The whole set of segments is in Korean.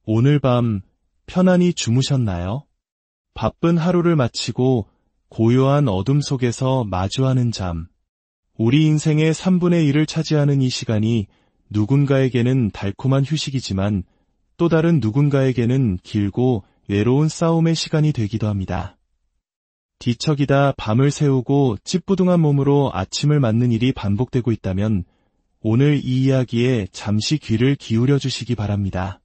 오늘 밤 편안히 주무셨나요? 바쁜 하루를 마치고 고요한 어둠 속에서 마주하는 잠. 우리 인생의 3분의 1을 차지하는 이 시간이 누군가에게는 달콤한 휴식이지만 또 다른 누군가에게는 길고 외로운 싸움의 시간이 되기도 합니다. 뒤척이다 밤을 새우고 찌뿌둥한 몸으로 아침을 맞는 일이 반복되고 있다면 오늘 이 이야기에 잠시 귀를 기울여 주시기 바랍니다.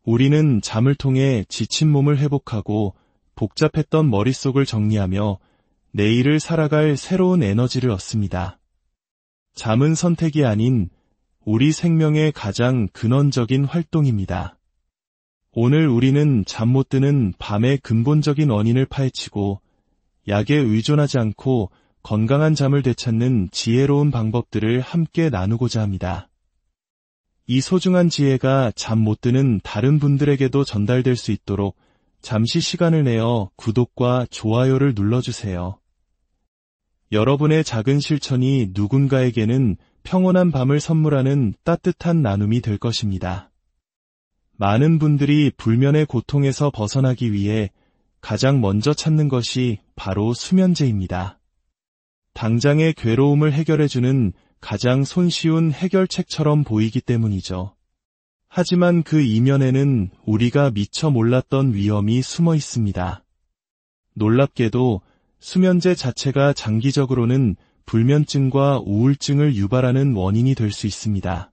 우리는 잠을 통해 지친 몸을 회복하고 복잡했던 머릿속을 정리하며 내일을 살아갈 새로운 에너지를 얻습니다. 잠은 선택이 아닌 우리 생명의 가장 근원적인 활동입니다. 오늘 우리는 잠 못 드는 밤의 근본적인 원인을 파헤치고 약에 의존하지 않고 건강한 잠을 되찾는 지혜로운 방법들을 함께 나누고자 합니다. 이 소중한 지혜가 잠 못 드는 다른 분들에게도 전달될 수 있도록 잠시 시간을 내어 구독과 좋아요를 눌러주세요. 여러분의 작은 실천이 누군가에게는 평온한 밤을 선물하는 따뜻한 나눔이 될 것입니다. 많은 분들이 불면의 고통에서 벗어나기 위해 가장 먼저 찾는 것이 바로 수면제입니다. 당장의 괴로움을 해결해주는 가장 손쉬운 해결책처럼 보이기 때문이죠. 하지만 그 이면에는 우리가 미처 몰랐던 위험이 숨어 있습니다. 놀랍게도 수면제 자체가 장기적으로는 불면증과 우울증을 유발하는 원인이 될 수 있습니다.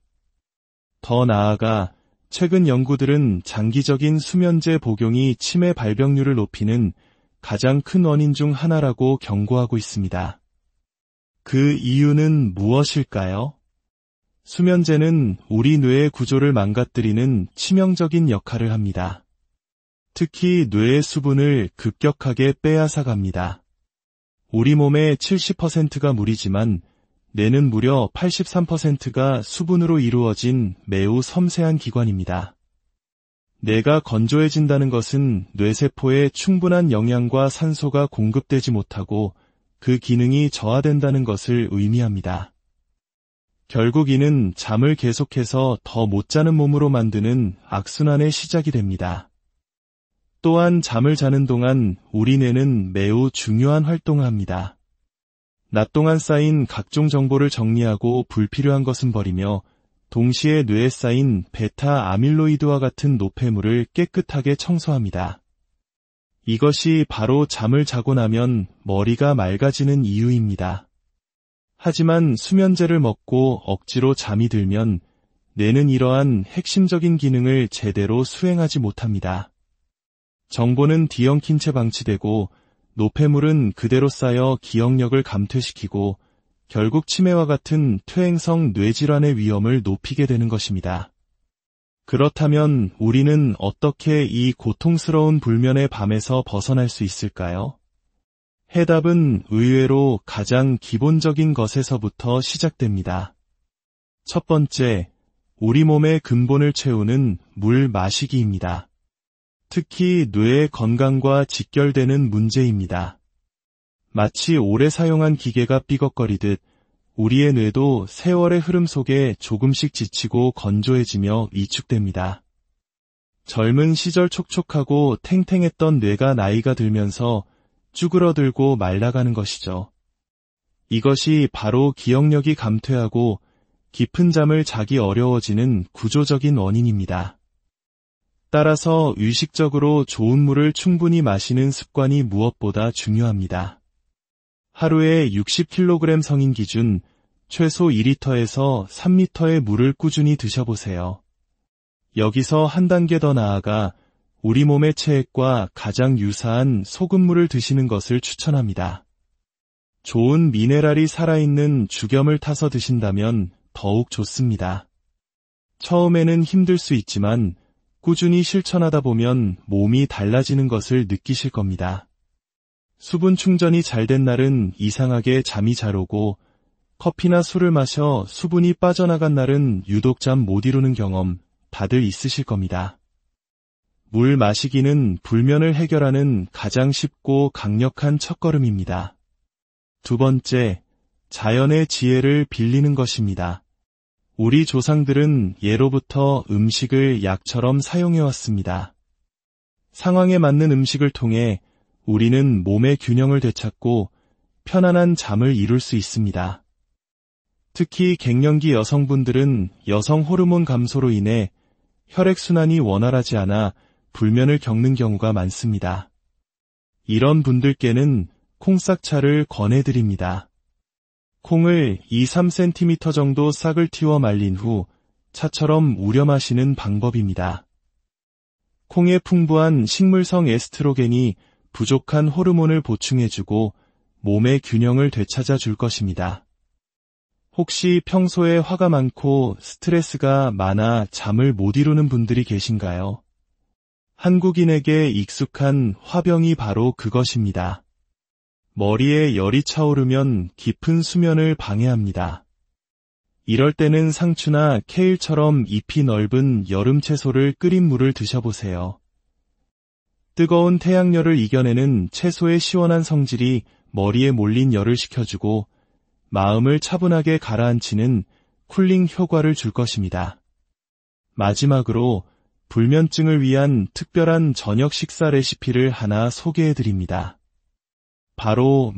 더 나아가 최근 연구들은 장기적인 수면제 복용이 치매 발병률을 높이는 가장 큰 원인 중 하나라고 경고하고 있습니다. 그 이유는 무엇일까요? 수면제는 우리 뇌의 구조를 망가뜨리는 치명적인 역할을 합니다. 특히 뇌의 수분을 급격하게 빼앗아갑니다. 우리 몸의 70%가 물이지만 뇌는 무려 83%가 수분으로 이루어진 매우 섬세한 기관입니다. 뇌가 건조해진다는 것은 뇌세포에 충분한 영양과 산소가 공급되지 못하고 그 기능이 저하된다는 것을 의미합니다. 결국 이는 잠을 계속해서 더 못 자는 몸으로 만드는 악순환의 시작이 됩니다. 또한 잠을 자는 동안 우리 뇌는 매우 중요한 활동을 합니다. 낮 동안 쌓인 각종 정보를 정리하고 불필요한 것은 버리며 동시에 뇌에 쌓인 베타 아밀로이드와 같은 노폐물을 깨끗하게 청소합니다. 이것이 바로 잠을 자고 나면 머리가 맑아지는 이유입니다. 하지만 수면제를 먹고 억지로 잠이 들면 뇌는 이러한 핵심적인 기능을 제대로 수행하지 못합니다. 정보는 뒤엉킨 채 방치되고 노폐물은 그대로 쌓여 기억력을 감퇴시키고 결국 치매와 같은 퇴행성 뇌질환의 위험을 높이게 되는 것입니다. 그렇다면 우리는 어떻게 이 고통스러운 불면의 밤에서 벗어날 수 있을까요? 해답은 의외로 가장 기본적인 것에서부터 시작됩니다. 첫 번째, 우리 몸의 근본을 채우는 물 마시기입니다. 특히 뇌의 건강과 직결되는 문제입니다. 마치 오래 사용한 기계가 삐걱거리듯 우리의 뇌도 세월의 흐름 속에 조금씩 지치고 건조해지며 위축됩니다. 젊은 시절 촉촉하고 탱탱했던 뇌가 나이가 들면서 쭈그러들고 말라가는 것이죠. 이것이 바로 기억력이 감퇴하고 깊은 잠을 자기 어려워지는 구조적인 원인입니다. 따라서 의식적으로 좋은 물을 충분히 마시는 습관이 무엇보다 중요합니다. 하루에 60kg 성인 기준 최소 2리터에서 3리터의 물을 꾸준히 드셔보세요. 여기서 한 단계 더 나아가 우리 몸의 체액과 가장 유사한 소금물을 드시는 것을 추천합니다. 좋은 미네랄이 살아있는 죽염을 타서 드신다면 더욱 좋습니다. 처음에는 힘들 수 있지만 꾸준히 실천하다 보면 몸이 달라지는 것을 느끼실 겁니다. 수분 충전이 잘 된 날은 이상하게 잠이 잘 오고 커피나 술을 마셔 수분이 빠져나간 날은 유독 잠 못 이루는 경험 다들 있으실 겁니다. 물 마시기는 불면을 해결하는 가장 쉽고 강력한 첫걸음입니다. 두 번째, 자연의 지혜를 빌리는 것입니다. 우리 조상들은 예로부터 음식을 약처럼 사용해왔습니다. 상황에 맞는 음식을 통해 우리는 몸의 균형을 되찾고 편안한 잠을 이룰 수 있습니다. 특히 갱년기 여성분들은 여성 호르몬 감소로 인해 혈액순환이 원활하지 않아 불면을 겪는 경우가 많습니다. 이런 분들께는 콩싹차를 권해드립니다. 콩을 2-3cm 정도 싹을 틔워 말린 후 차처럼 우려 마시는 방법입니다. 콩의 풍부한 식물성 에스트로겐이 부족한 호르몬을 보충해주고 몸의 균형을 되찾아 줄 것입니다. 혹시 평소에 화가 많고 스트레스가 많아 잠을 못 이루는 분들이 계신가요? 한국인에게 익숙한 화병이 바로 그것입니다. 머리에 열이 차오르면 깊은 수면을 방해합니다. 이럴 때는 상추나 케일처럼 잎이 넓은 여름 채소를 끓인 물을 드셔보세요. 뜨거운 태양열을 이겨내는 채소의 시원한 성질이 머리에 몰린 열을 식혀주고 마음을 차분하게 가라앉히는 쿨링 효과를 줄 것입니다. 마지막으로 불면증을 위한 특별한 저녁 식사 레시피를 하나 소개해드립니다. 바로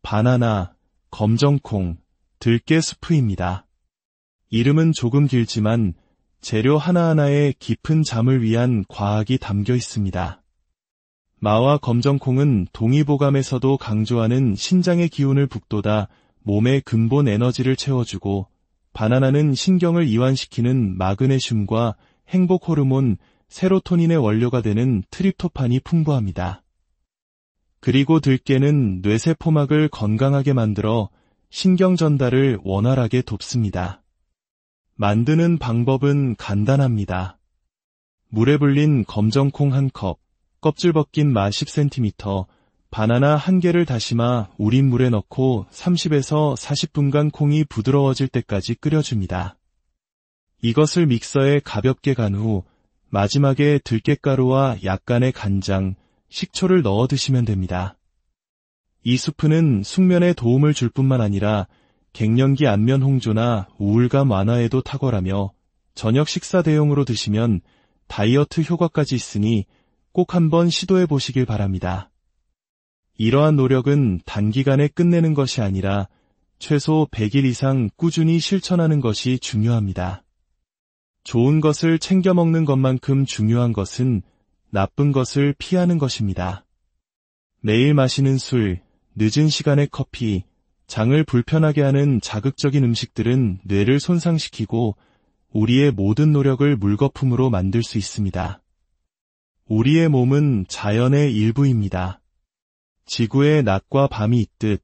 바나나, 검정콩, 들깨 수프입니다. 이름은 조금 길지만 재료 하나하나에 깊은 잠을 위한 과학이 담겨 있습니다. 마와 검정콩은 동의보감에서도 강조하는 신장의 기운을 북돋아 몸의 근본 에너지를 채워주고, 바나나는 신경을 이완시키는 마그네슘과 행복 호르몬 세로토닌의 원료가 되는 트립토판이 풍부합니다. 그리고 들깨는 뇌세포막을 건강하게 만들어 신경 전달을 원활하게 돕습니다. 만드는 방법은 간단합니다. 물에 불린 검정콩 1컵, 껍질 벗긴 마 10cm, 바나나 1개를 다시마 우린 물에 넣고 30에서 40분간 콩이 부드러워질 때까지 끓여줍니다. 이것을 믹서에 가볍게 간 후 마지막에 들깨가루와 약간의 간장, 식초를 넣어 드시면 됩니다. 이 수프는 숙면에 도움을 줄 뿐만 아니라 갱년기 안면 홍조나 우울감 완화에도 탁월하며 저녁 식사 대용으로 드시면 다이어트 효과까지 있으니 꼭 한번 시도해 보시길 바랍니다. 이러한 노력은 단기간에 끝내는 것이 아니라 최소 100일 이상 꾸준히 실천하는 것이 중요합니다. 좋은 것을 챙겨 먹는 것만큼 중요한 것은 나쁜 것을 피하는 것입니다. 매일 마시는 술, 늦은 시간에 커피, 장을 불편하게 하는 자극적인 음식들은 뇌를 손상시키고 우리의 모든 노력을 물거품으로 만들 수 있습니다. 우리의 몸은 자연의 일부입니다. 지구에 낮과 밤이 있듯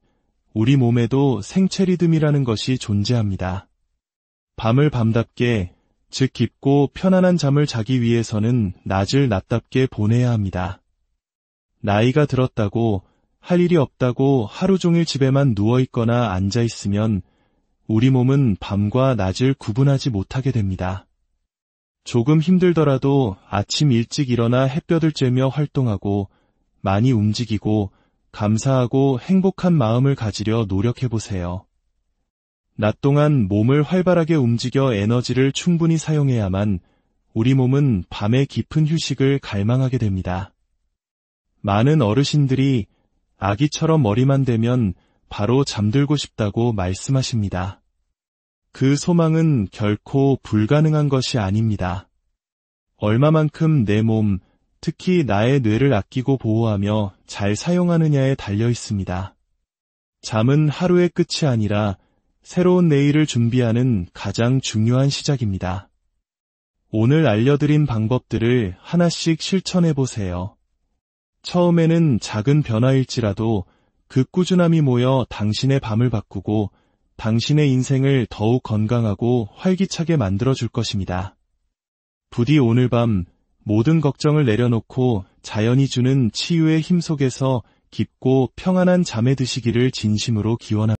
우리 몸에도 생체 리듬이라는 것이 존재합니다. 밤을 밤답게, 즉 깊고 편안한 잠을 자기 위해서는 낮을 낮답게 보내야 합니다. 나이가 들었다고, 할 일이 없다고 하루 종일 집에만 누워있거나 앉아있으면 우리 몸은 밤과 낮을 구분하지 못하게 됩니다. 조금 힘들더라도 아침 일찍 일어나 햇볕을 쬐며 활동하고 많이 움직이고 감사하고 행복한 마음을 가지려 노력해보세요. 낮 동안 몸을 활발하게 움직여 에너지를 충분히 사용해야만 우리 몸은 밤에 깊은 휴식을 갈망하게 됩니다. 많은 어르신들이 아기처럼 머리만 대면 바로 잠들고 싶다고 말씀하십니다. 그 소망은 결코 불가능한 것이 아닙니다. 얼마만큼 내 몸, 특히 나의 뇌를 아끼고 보호하며 잘 사용하느냐에 달려 있습니다. 잠은 하루의 끝이 아니라 새로운 내일을 준비하는 가장 중요한 시작입니다. 오늘 알려드린 방법들을 하나씩 실천해보세요. 처음에는 작은 변화일지라도 그 꾸준함이 모여 당신의 밤을 바꾸고 당신의 인생을 더욱 건강하고 활기차게 만들어줄 것입니다. 부디 오늘 밤 모든 걱정을 내려놓고 자연이 주는 치유의 힘 속에서 깊고 평안한 잠에 드시기를 진심으로 기원합니다.